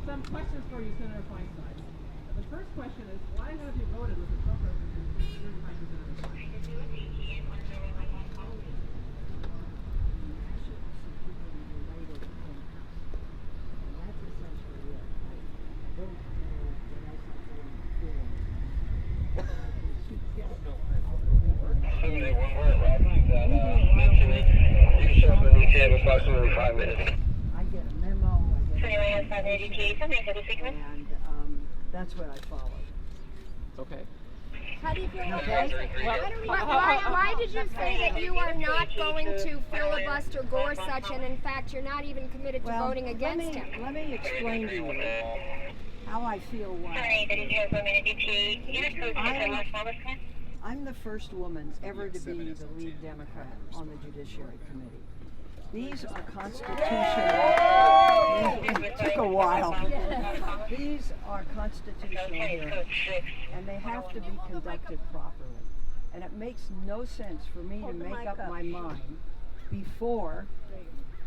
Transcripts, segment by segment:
some questions for you, Senator Feinstein. The first question is, why have you voted with the Trump presidency 35% of the time? Approximately 5 minutes. I get a memo, and that's what I follow. Okay. How do you feel about Okay. why did you say that you are not going to filibuster Gorsuch, and in fact you're not even committed to voting against him? Let me explain to you how I feel why. I'm the first woman ever to be the lead Democrat on the Judiciary Committee. These are constitutional. It took a while. These are constitutional hearings, and they have to be conducted properly. And it makes no sense for me to make up my mind before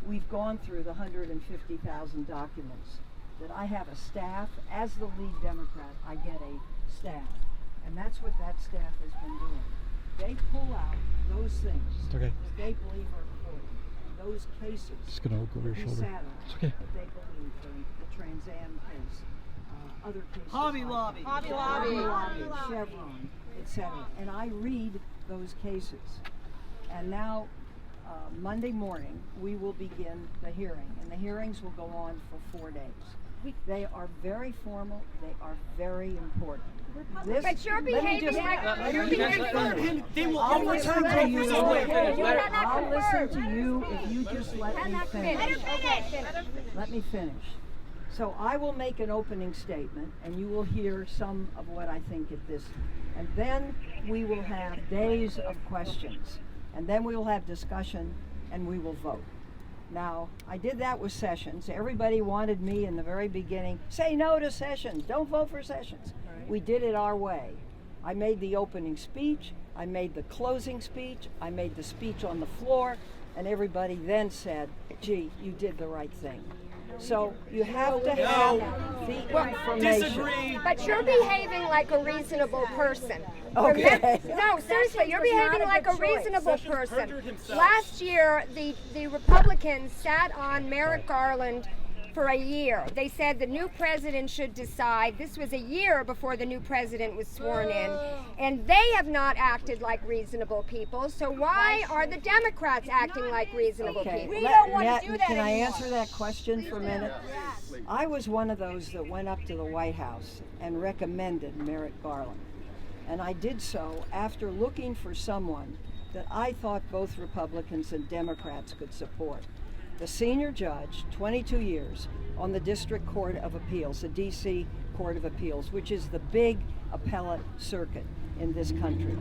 we've gone through the 150,000 documents. That I have a staff. As the lead Democrat, I get a staff, and that's what that staff has been doing. They pull out those things that they believe are important. Those cases Just gonna go over your shoulder. It's okay. that they believe in, the Trans Am case, other cases. Hobby Lobby, Chevron, etc. And I read those cases. And now, Monday morning, we will begin the hearing. And the hearings will go on for 4 days. They are very formal. They are very important. But you're behaving like you're behaving. They will I'll overturn listen to you. Roe v. Wade. I'll listen to you if you just let me finish. Finish. Let me finish. So I will make an opening statement, and you will hear some of what I think at this. And then we will have days of questions. And then we will have discussion, and we will vote. Now, I did that with Sessions. Everybody wanted me in the very beginning, say no to Sessions, don't vote for Sessions. We did it our way. I made the opening speech, I made the closing speech, I made the speech on the floor, and everybody then said, gee, you did the right thing. So you have to have the information. Disagree. But you're behaving like a reasonable person. Okay. No, seriously, you're behaving like a reasonable person. Last year, the Republicans sat on Merrick Garland for a year. They said the new president should decide. This was a year before the new president was sworn in. And they have not acted like reasonable people. So why are the Democrats acting like reasonable people? We don't want to do that. Can I answer that question for a minute? I was one of those that went up to the White House and recommended Merrick Garland. And I did so after looking for someone that I thought both Republicans and Democrats could support. The senior judge, 22 years, on the District Court of Appeals, the D.C. Court of Appeals, which is the big appellate circuit in this country.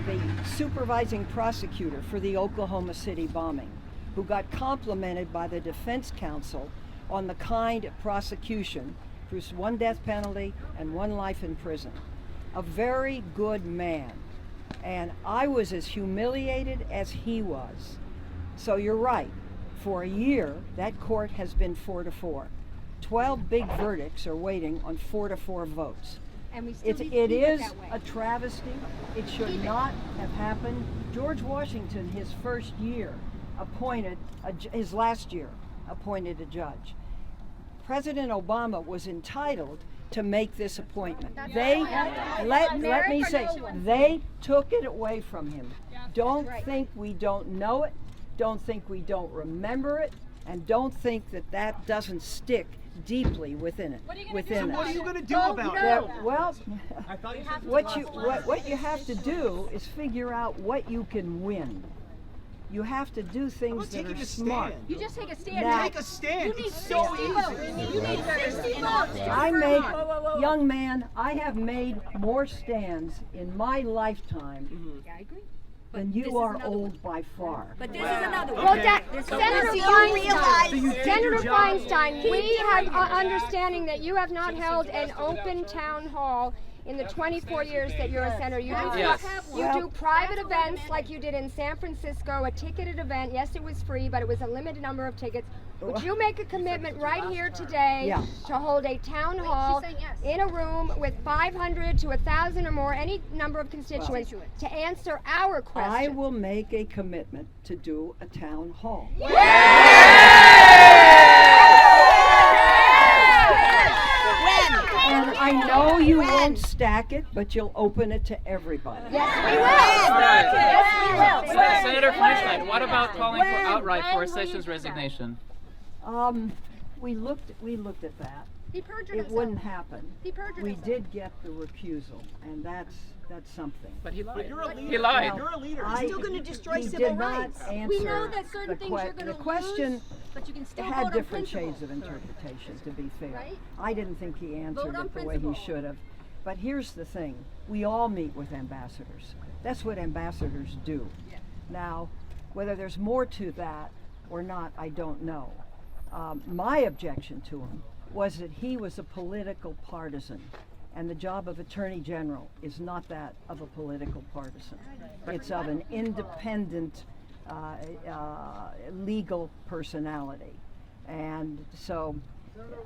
The supervising prosecutor for the Oklahoma City bombing, who got complimented by the defense counsel on the kind of prosecution, through 1 death penalty and 1 life in prison. A very good man. And I was as humiliated as he was. So you're right. For a year, that court has been 4-4. 12 big verdicts are waiting on 4-4 votes. And we still It is a travesty. It should not have happened. George Washington, his first year, his last year, appointed a judge. President Obama was entitled to make this appointment. Let me say, they took it away from him. Don't think we don't know it. Don't think we don't remember it, and don't think that that doesn't stick deeply within it. What are you going to do about it? Well, what you have to do is figure out what you can win. You have to do things that are smart. Stand. You just take a stand. Now, Take a stand. You need It's so 60 easy. votes. You need 60 votes. Young man, I have made more stands in my lifetime Yeah, I agree. than you are old by far. But this is another one. Well, Senator Feinstein, we have understanding that you have not held an open town hall in the 24 years that you're a senator. You do private events like you did in San Francisco, a ticketed event. Yes, it was free, but it was a limited number of tickets. would you make a commitment right here today Yeah. to hold a town hall in a room with 500 to 1,000 or more, any number of constituents, to answer our questions? I will make a commitment to do a town hall. And I know you won't stack it, but you'll open it to everybody. Yes, we will. Yes, we will. Senator Feinstein, what about calling for outright for Sessions' resignation? We looked at that. He perjured It himself. wouldn't happen. He perjured We himself. did get the recusal, and that's something. But he lied. You're a leader. He lied. You're a leader. I- still gonna destroy he civil did not rights. answer We know that certain the things you're gonna the question lose, but you can still had vote on different principle. shades of interpretation, to be fair. Right? I didn't think he answered Vote on it the way he principle. should have. But here's the thing, we all meet with ambassadors. That's what ambassadors do. Now, whether there's more to that or not, I don't know. My objection to him was that he was a political partisan. And the job of Attorney General is not that of a political partisan. It's of an independent legal personality. And so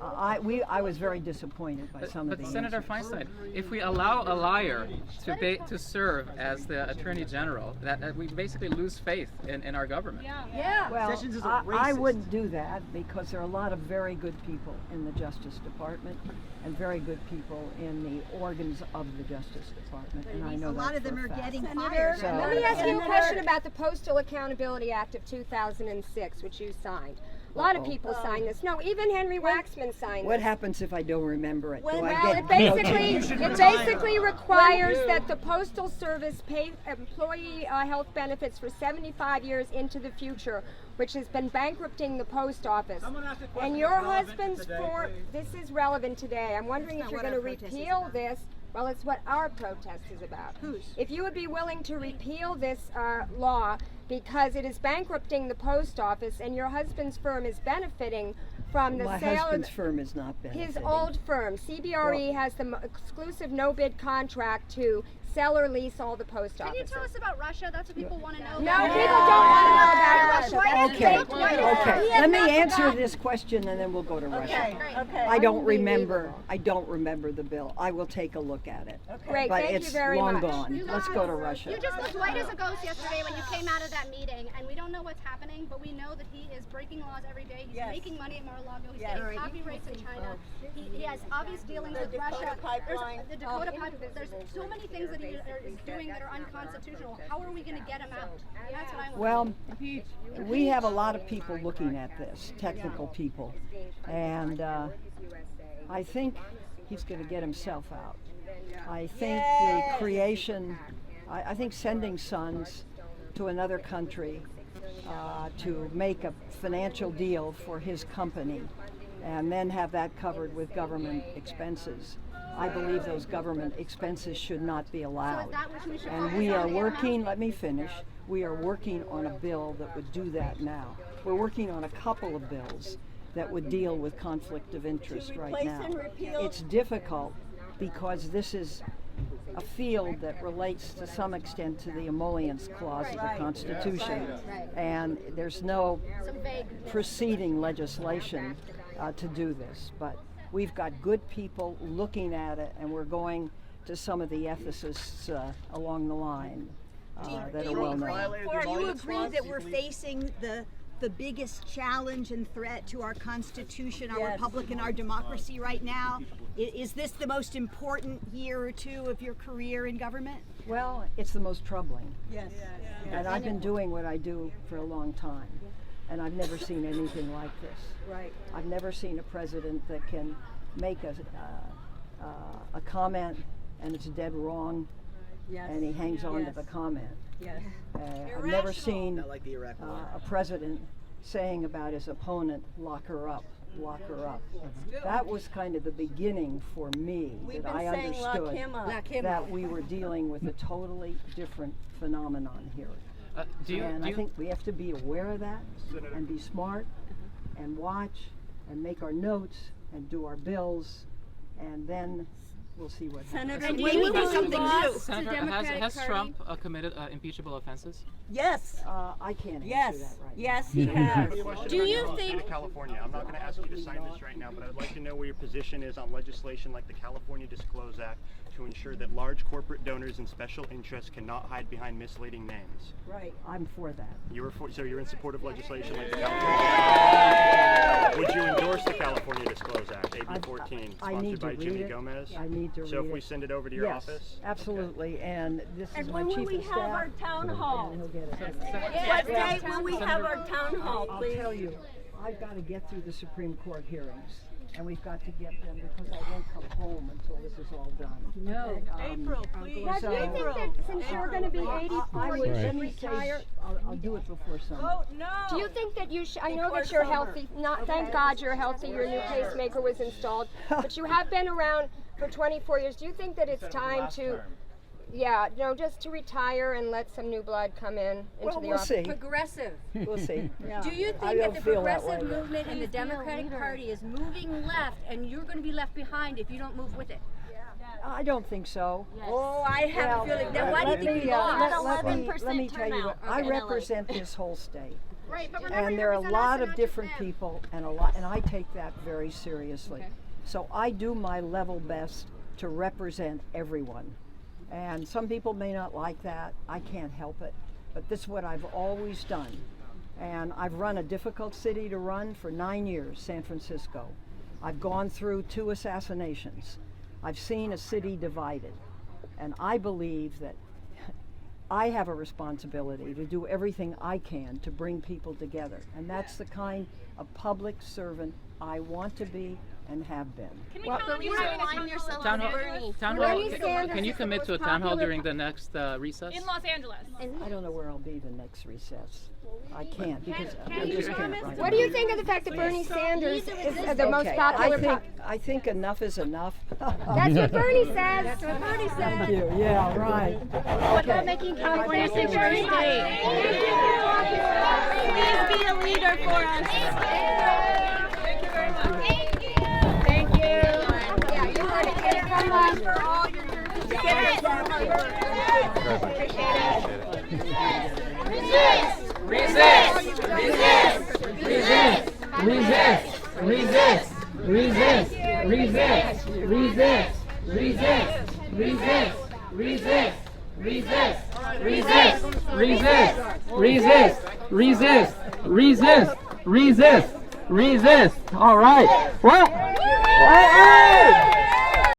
I was very disappointed by some of But the Senator answers. Feinstein, if we allow a liar to serve as the Attorney General, that we basically lose faith in our government. Yeah. Well, Sessions is a I racist. wouldn't do that because there are a lot of very good people in the Justice Department and very good people in the organs of the Justice Department, and I know A lot that of them for a are fact. getting So- fired. Let me ask you a question about the Postal Accountability Act of 2006, which you signed. A lot of people signed this. No, even Henry Waxman signed What this. happens if I don't remember it? Do I Well, get it basically no it basically requires that the Postal Service pay employee health benefits for 75 years into the future, which has been bankrupting the post office. And your husband's for this is relevant today. I'm wondering if you're going to repeal this. Well, it's what our protest is about. If you would be willing to repeal this law because it is bankrupting the post office and your husband's firm is benefiting from the My sale of husband's firm is not benefiting. his old firm. CBRE has the exclusive no-bid contract to sell or lease all the post Can you offices. tell us about Russia? That's what people want to know. No, people don't want to know about Russia. That's Okay, fake news. okay. Let me answer this question and then we'll go to Russia. I don't remember. I don't remember the bill. I will take a look at it. Great, But thank it's you very long much. gone. Let's go to Russia. You just looked white as a ghost yesterday when you came out of that meeting, and we don't know what's happening, but we know that he is breaking laws every day. He's making money at Mar-a-Lago. He's getting copyrights in China. He has obvious dealings with Russia. There's the Dakota pipeline. There's so many things that he is doing that are unconstitutional. How are we going to get him out? That's what I want. Well, we have a lot of people looking at this, technical people, and I think he's going to get himself out. I think the creation, I think sending sons to another country to make a financial deal for his company and then have that covered with government expenses. I believe those government expenses should not be allowed. And we are working, let me finish, we are working on a bill that would do that now. We're working on a couple of bills that would deal with conflict of interest right now. It's difficult because this is a field that relates to some extent to the emollients clause of the Constitution. And there's no preceding legislation to do this. But we've got good people looking at it, and we're going to some of the ethicists along the line that are well known. Do you agree that we're facing the biggest challenge and threat to our Constitution, our republic, and our democracy right now? Is this the most important year or two of your career in government? Well, it's the most troubling. Yes. And I've been doing what I do for a long time, and I've never seen anything like this. Right. I've never seen a president that can make a comment and it's dead wrong, and he hangs on to the comment. Yes. I've never seen Not like the Iraq War. a president saying about his opponent, lock her up, lock her up. That was kind of the beginning for me, that I understood that we were dealing with a totally different phenomenon here. I think we have to be aware of that and be smart and watch and make our notes and do our bills and then we'll see what happens. Senator, we need something new. Senator, has Trump committed impeachable offenses? Yes. I can't answer Yes. that right Yes, he has. Do you think California? I'm not going to ask you to sign this right now, but I'd like to know where your position is on legislation like the California Disclose Act to ensure that large corporate donors and special interests cannot hide behind misleading names. Right. I'm for that. So you're in support of legislation like the California. Would you endorse the California Disclose Act, AB 14, sponsored by Jimmy Gomez? I need to read it. So if we send it over to your Yes, office? absolutely. And this is And my when will chief we of have staff. our town hall? And he'll get it. What day will we have our town hall, I'll please? tell you, I've got to get through the Supreme Court hearings, and we've got to get them because I won't come home until this is all done. No. April, please. Now, do you think that since you're going to be 84, you Let should me say, retire? I'll do it before summer. Oh, no. Do you think that you should? I know that you're healthy. Thank God you're healthy. Your new pacemaker was installed, but you have been around for 24 years. Do you think that it's time to? Yeah, just to retire and let some new blood come into Well, the we'll office. see. Progressive. We'll see. Do you I think don't that the feel that progressive way. movement in the Democratic Party is moving left and you're going to be left behind if you don't move with it? I don't think so. Oh, I have a feeling. Then why do you think we lost? Let me tell you, I represent this whole state. Right, but remember, And there are a lot of different people, and I take that very seriously. So I do my level best to represent everyone. And some people may not like that. I can't help it. But this is what I've always done. And I've run a difficult city to run for 9 years, San Francisco. I've gone through 2 assassinations. I've seen a city divided. And I believe that I have a responsibility to do everything I can to bring people together. And that's the kind of public servant I want to be and have been. Can we count on you having yourself Town hall. Bernie Sanders Can you is the commit most to a town hall popular during the next recess? in Los Angeles? I don't know where I'll be the next recess. I can't because I just can't right What now. do you think of the fact that Bernie Sanders is the most Okay, popular? I think enough is enough. That's what Bernie says. That's what Bernie Thank says. you. Yeah, right. What about making California sanctuary state? Please be a leader for us. Thank you very much. Thank you. Yeah, you heard it. Get it from us for all your Resist. All right. What? Hey!